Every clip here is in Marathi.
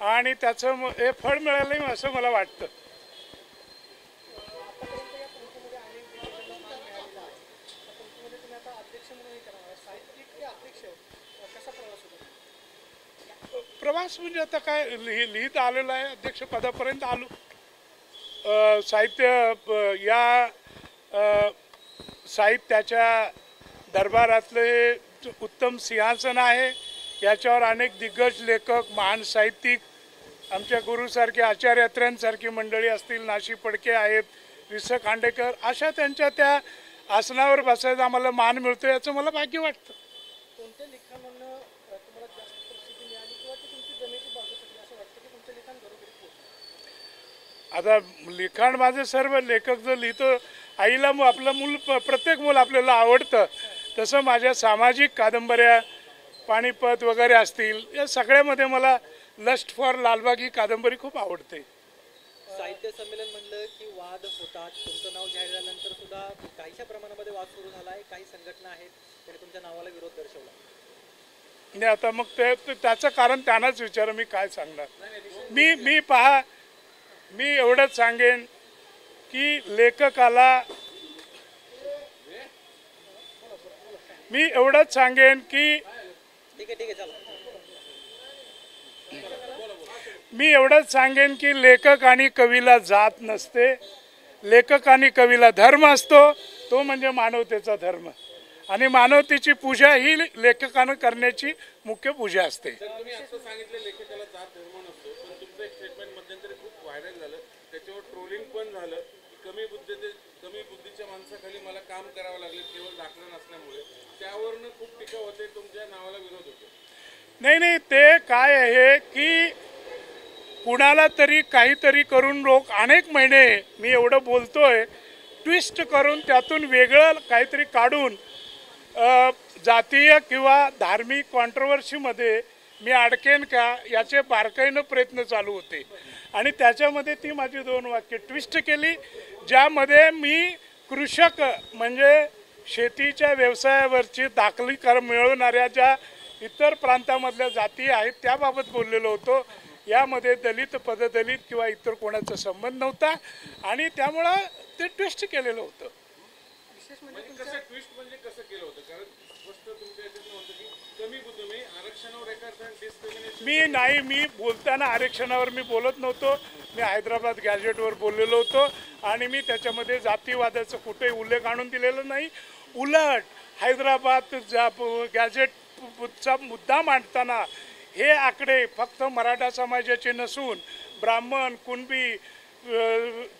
आणि त्याचं हे फळ मिळालं असं मला वाटतं. प्रवास म्हणजे आता काय लिहित आलेलं आहे, अध्यक्षपदापर्यंत आलो. साहित्याच्या दरबारातले उत्तम सिंहासन आहे. याच्यावर अनेक दिग्गज लेखक, महान साहित्यिक, आमच्या गुरुसारखे आचार्यात्र्यांसारखी मंडळी असतील, नाशी फडके आहेत, वि स खांडेकर, अशा त्यांच्या त्या आसनावर बसायचा आम्हाला मान मिळतो, याचं मला भाग्य वाटतं. आता लिखाण माझं सर्व लेखक जो लिहितो, आईला आपलं मूल, प्रत्येक मूल आपल्याला आवडतं, तसं माझ्या सामाजिक कादंबऱ्या, पानिपत वगैरे असतील, या सगळ्यामध्ये मला लस्ट फॉर लालबाग ही कादंबरी खूप आवडते. साहित्य संमेलन म्हणलं की वाद होतात. तुमचं नाव जाहीर झाल्यानंतर सुद्धा काहीशा प्रमाणामध्ये वाद सुरू झाला आहे. काही संघटना आहेत त्याने तुमच्या नावाला विरोध दर्शवला. नाही, आता मग त्याचं कारण त्यांनाच विचार, मी काय सांगणार. मी एवढंच सांगेन की लेखक आणि कवीला जात नसते. लेखक आणि कवीला धर्म असतो, तो म्हणजे मानवतेचा धर्म, आणि मानवतेची पूजा ही लेखकानं करण्याची मुख्य पूजा असते. तुम्ही असं सांगितलं लेखकाला जात धर्म नसतो, पण तुमचं एक स्टेटमेंट मध्यंतरी खूप व्हायरल झालं, त्याच्यावर ट्रोलिंग पण झालं की कमी बुद्धीच्या माणसाखाली मला काम करावं लागले केवळ दाखला नसल्यामुळे. त्यावरनं खूप टीका होते, तुमच्या नावाला विरोध होतो. नाही, ते काय आहे की कुणाला तरी काहीतरी करून लोक अनेक महिने, मी एवढं बोलतोय, ट्विस्ट करून त्यातून वेगळं काहीतरी काढून जातीय किंवा धार्मिक कॉन्ट्रोवर्सीमध्ये मी अडकेन का याचे बारकाईनं प्रयत्न चालू होते. आणि त्याच्यामध्ये ती माझी 2 वाक्य ट्विस्ट केली, ज्यामध्ये मी कृषक म्हणजे शेतीच्या व्यवसायावरची दाखली मिळवणाऱ्या ज्या इतर प्रांतामधल्या जाती आहेत त्याबाबत बोललेलो होतो. यामध्ये दलित, पददलित किंवा इतर कोणाचा संबंध नव्हता, आणि त्यामुळं ते ट्विस्ट केलेलं होतं. मी बोलताना आरक्षणावर मी बोलत नव्हतो. मी हैदराबाद गॅजेटवर बोललेलो होतो, आणि मी त्याच्यामध्ये जातीवादाचा कुठेही उल्लेख आणून दिलेला नाही. उलट हैदराबाद गॅजेटचा मुद्दा मांडताना हे आकडे फक्त मराठा समाजाचे नसून ब्राह्मण, कुणबी,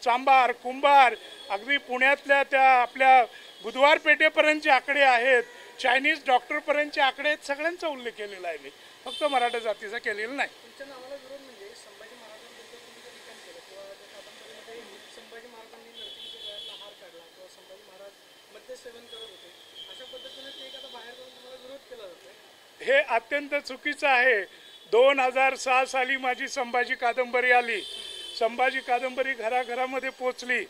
चांभार, कुंभार, अगदी पुण्यातल्या त्या आपल्या बुधवार पेठेपर्यंतचे आकडे आहेत, चायनीज डॉक्टरपर्यंतचे आकडे आहेत, सगळ्यांचा उल्लेख केलेला आहे. मी फक्त मराठा जातीचा केलेला नाही. हे अत्यंत चुकीचं आहे. 2006 साली माझी संभाजी कादंबरी आली. संभाजी कादंबरी घराघरामध्ये पोचली.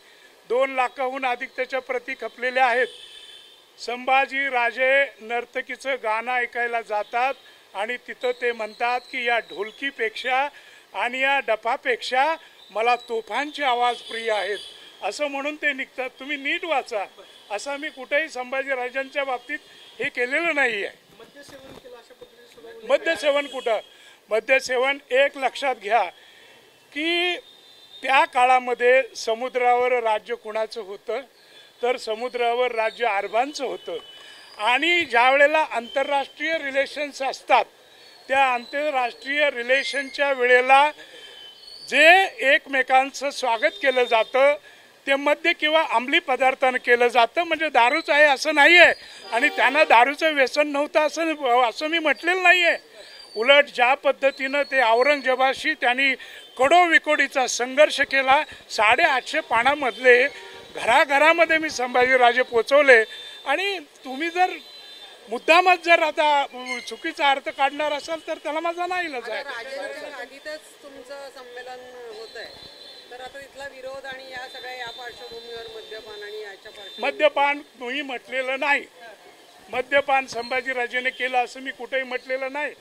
2 लाखाहून अधिक त्याच्या प्रती खपलेल्या आहेत. संभाजी राजे नर्तकीचं गाणं ऐकायला जातात, आणि तिथं ते म्हणतात की या ढोलकीपेक्षा आणि या डफापेक्षा मला तोफांचे आवाज प्रिय आहेत, असं म्हणून ते निघतात. तुम्ही नीट वाचा. असं मी कुठेही संभाजीराजांच्या बाबतीत हे केलेलं नाही आहे. मद्यसेवन कुठं? मद्यसेवन एक लक्षात घ्या की त्या काळामध्ये समुद्रावर राज्य कुणाचं होतं, तर समुद्रावर राज्य अरबांचं होतं. आणि ज्या वेळेला आंतरराष्ट्रीय रिलेशन्स असतात, त्या आंतरराष्ट्रीय रिलेशनच्या वेळेला जे एकमेकांचं स्वागत केलं जातं ते मद्य किंवा अंमली पदार्थानं केलं जातं. म्हणजे दारूच आहे असं नाही आहे, आणि त्यांना दारूचं व्यसन नव्हतं असं मी म्हटलेलं नाही आहे. उलट ज्या पद्धतीनं ते औरंगजेबाशी त्यांनी कडोविकोडीचा संघर्ष केला, 850 पानामधले घराघरामध्ये मी संभाजीराजे पोचवले. आणि तुम्ही जर मुद्दामच जर आता चुकीचा अर्थ काढणार असाल तर त्याला माझा नाही इलाज आहे. आधीच तुमचं संमेलन होतंय, तर आता तिथला विरोध आणि या सगळ्या या पार्श्वभूमीवर मद्यपान आणि याच्या मद्यपान मी म्हटलेलं नाही. मद्यपान संभाजीराजेने केलं असं मी कुठेही म्हटलेलं नाही.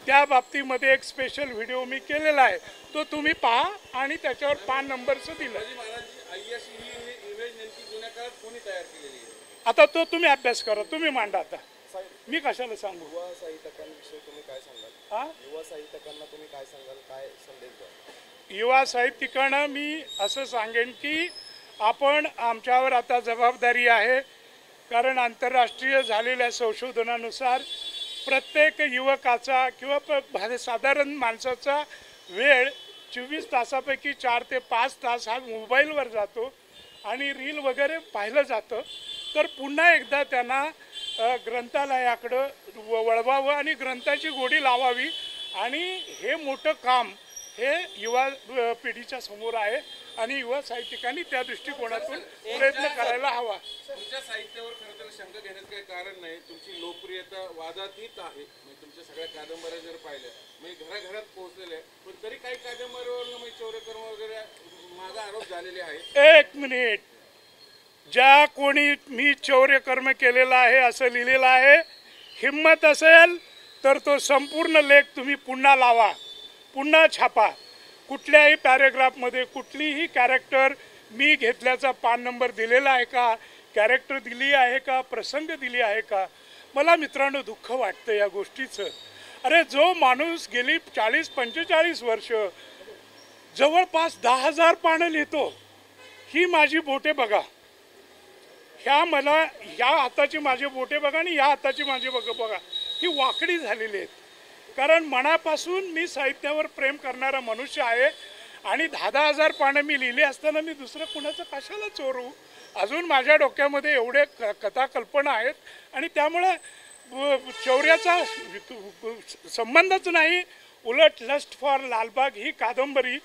त्या बाबतीमध्ये एक स्पेशल व्हिडिओ मी केलेला आहे, तो तुम्ही पहा आणि त्याच्यावर 5 नंबरचं दिलं. अय्याशी ही इमेज नेमकी जुन्या काळात कोणी तयार केलेली आहे? आता तो तुम्ही अभ्यास करा, तुम्ही मांडा. आता मी कशाला सांगू? युवा साहित्यिकांविषयी तुम्ही काय सांगाल? हा, युवा साहित्यिकांना तुम्ही काय सांगाल, काय संदेश द्याल? युवा साहित्यिकांना मी असं सांगेन की आपण, आमच्यावर आता जबाबदारी आहे, कारण आंतरराष्ट्रीय झालेल्या संशोधनानुसार प्रत्येक युवकाचा किंवा साधारण माणसाचा वेळ 24 तासापैकी 4 ते 5 तास हा मोबाईलवर जातो आणि रील वगैरे पाहिलं जातं. तर पुन्हा एकदा त्यांना ग्रंथालयाकडं वळवावं आणि ग्रंथाची गोडी लावावी. आणि हे मोठं काम हे युवा पिढीच्या समोर आहे आणि युवा साहित्यिकांनी त्या दृष्टिकोनातून प्रयत्न करायला हवा. तुमच्या साहित्यावर खरं तर शंका घेण्याचं काही कारण नाही. तुमची लोकप्रियता वादातीत आहे. म्हणजे तुमच्या सगळ्या कादंबऱ्या जर पाहिल्या म्हणजे घराघरात पोहोचलेल्या आहे, पण तरी काही कादंबऱ्यावर म्हणजे चौरेकर्म वगैरे माझा आरोप झालेले आहे. एक मिनिट, ज्या कोणी मी चौर्यकर्म केलेला आहे असं लिहिलेलं आहे, हिम्मत असेल तर तो संपूर्ण लेख तुम्ही पुन्हा लावा, पुन्हा छापा. कुठल्याही पॅरेग्राफमध्ये कुठलीही कॅरेक्टर मी घेतल्याचा 5 नंबर दिलेला आहे का, कॅरेक्टर दिली आहे का, प्रसंग दिली आहे का? मला मित्रांनो दुःख वाटतं या गोष्टीचं. अरे जो माणूस गेली 40-45 वर्ष जवळपास 10,000 पानं लिहितो, ही माझी बोटे बघा, ह्या हाताची माझी बोटे बघा आणि ह्या हाताची माझी बघा, ही वाकडी झालेली आहेत. कारण मनापासून मी साहित्यावर प्रेम करणारा मनुष्य आहे आणि 10,000 पानं मी लिहिली असताना मी दुसरं कुणाचं कशाला चोरू? अजून माझ्या डोक्यामध्ये एवढे कथा कल्पना आहेत आणि त्यामुळे चौर्याचा संबंधच नाही. उलट लस्ट फॉर लालबाग ही कादंबरी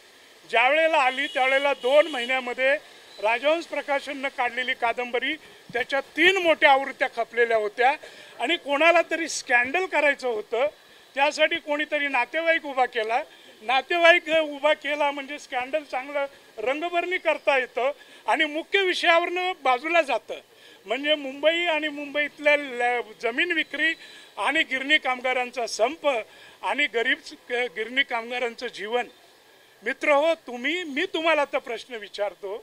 ज्या वेळेला आली त्यावेळेला 2 महिन्यामध्ये राजहंस प्रकाशननं काढलेली कादंबरी, त्याच्या 3 मोठ्या आवृत्त्या खपलेल्या होत्या आणि कोणाला तरी स्कॅन्डल करायचं होतं, त्यासाठी कोणीतरी नातेवाईक उभा केला. नातेवाईक उभा केला म्हणजे स्कॅन्डल चांगलं रंगभरणी करता येतं आणि मुख्य विषयावरनं बाजूला जातं. म्हणजे मुंबई आणि मुंबईतल्या जमीन विक्री आणि गिरणी कामगारांचा संप आणि गरीब गिरणी कामगारांचं जीवन. मित्र हो, मी तुम्हाला आता प्रश्न विचारतो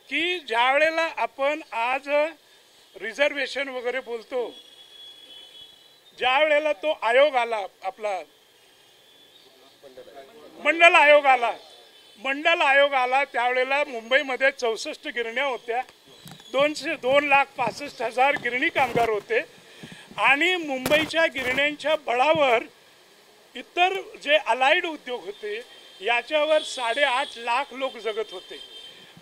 की ज्या वेळेला आपण आज रिझर्वेशन वगैरे बोलतो, ज्या वेळेला तो आयोग आला, आपला मंडल आयोग आला त्यावेळेला मुंबईमध्ये 64 गिरण्या होत्या, 2,65,000 गिरणी कामगार होते आणि मुंबईच्या गिरण्यांच्या बळावर इतर जे अलाइड उद्योग होते याच्यावर 8.5 लाख लोक जगत होते.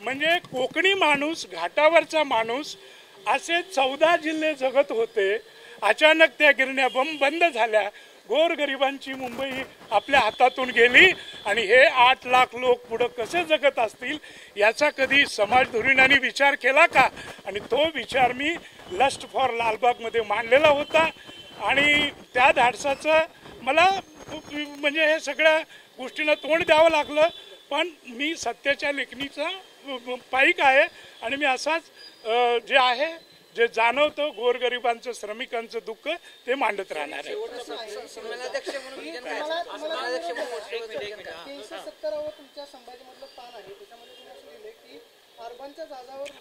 म्हणजे कोकणी माणूस, घाटावरचा माणूस, असे 14 जिल्हे जगत होते. अचानक त्या गिरण्या बंद झाल्या, गोरगरिबांची मुंबई आपल्या हातातून गेली आणि हे 8 लाख लोक पुढं कसे जगत असतील याचा कधी समाजधुरीणांनी विचार केला का? आणि तो विचार मी लस्ट फॉर लालबागमध्ये मांडलेला होता आणि त्या धाडसाचं मला म्हणजे हे सगळ्या गोष्टींना तोंड द्यावं लागलं. पण मी सत्याच्या लेखणीचा पाईक आहे आणि मी असाच जे आहे, जे जाणवतं गोरगरिबांचं, श्रमिकांचं दुःख ते मांडत राहणार आहे.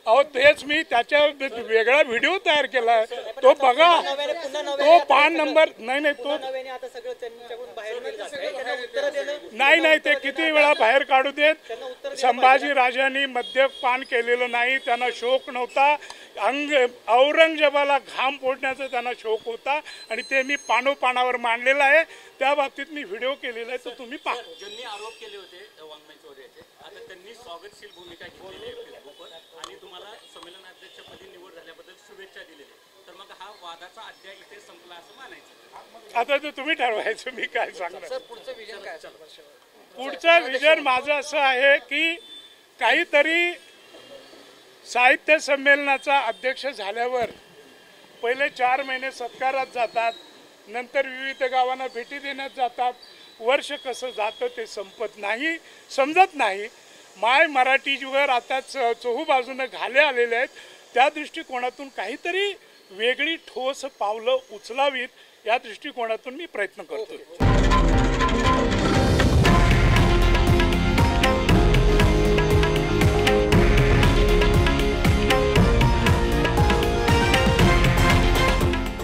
अहो तेच मी त्याच्या वेगळा व्हिडिओ तयार केलाय, तो बघा. तो 5 नंबर नाही, तो नाही, ते किती वेळा बाहेर काढू देत. संभाजी राजांनी मद्यपान केलेलं नाही, त्यांना शोक नव्हता. औरंगजेबाला घाम फोडण्याचा त्यांना शोक होता आणि ते मी पानावर मांडलेलं आहे. त्या बाबतीत मी व्हिडिओ केलेला आहे, तो तुम्ही पहा. ज्यांनी आरोप केले होते वाङ्मय चौर्याचे, आता त्यांनी स्वागतशील भूमिका घेतलेली आहे फेसबुकवर आणि तुम्हाला संमेलनाध्यक्षपदी निवड झाल्याबद्दल शुभेच्छा दिलेल्या. तर मग हा वादाचा अध्याय इथे संपला असं मानायचं? आता ते तुम्ही ठरवायचं, मी काय सांगणार. पुढचं विजन माझं असं आहे की काहीतरी साहित्य संमेलनाचा अध्यक्ष झाल्यावर पहिले 4 महिने सत्कारात जातात, नंतर विविध गावांना भेटी देण्यात जातात. वर्ष कसं जातं ते समजत नाही. माय मराठीवर आता चोहूबाजूनं घाले आलेले आहेत. त्या दृष्टिकोनातून काहीतरी वेगळी ठोस पावलं उचलावीत या दृष्टिकोनातून मी प्रयत्न करतो.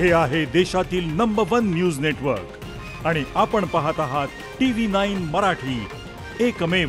हे आहे देशातील नंबर 1 न्यूज नेटवर्क आणि आपण पाहत आहात TV9 मराठी, एकमेव.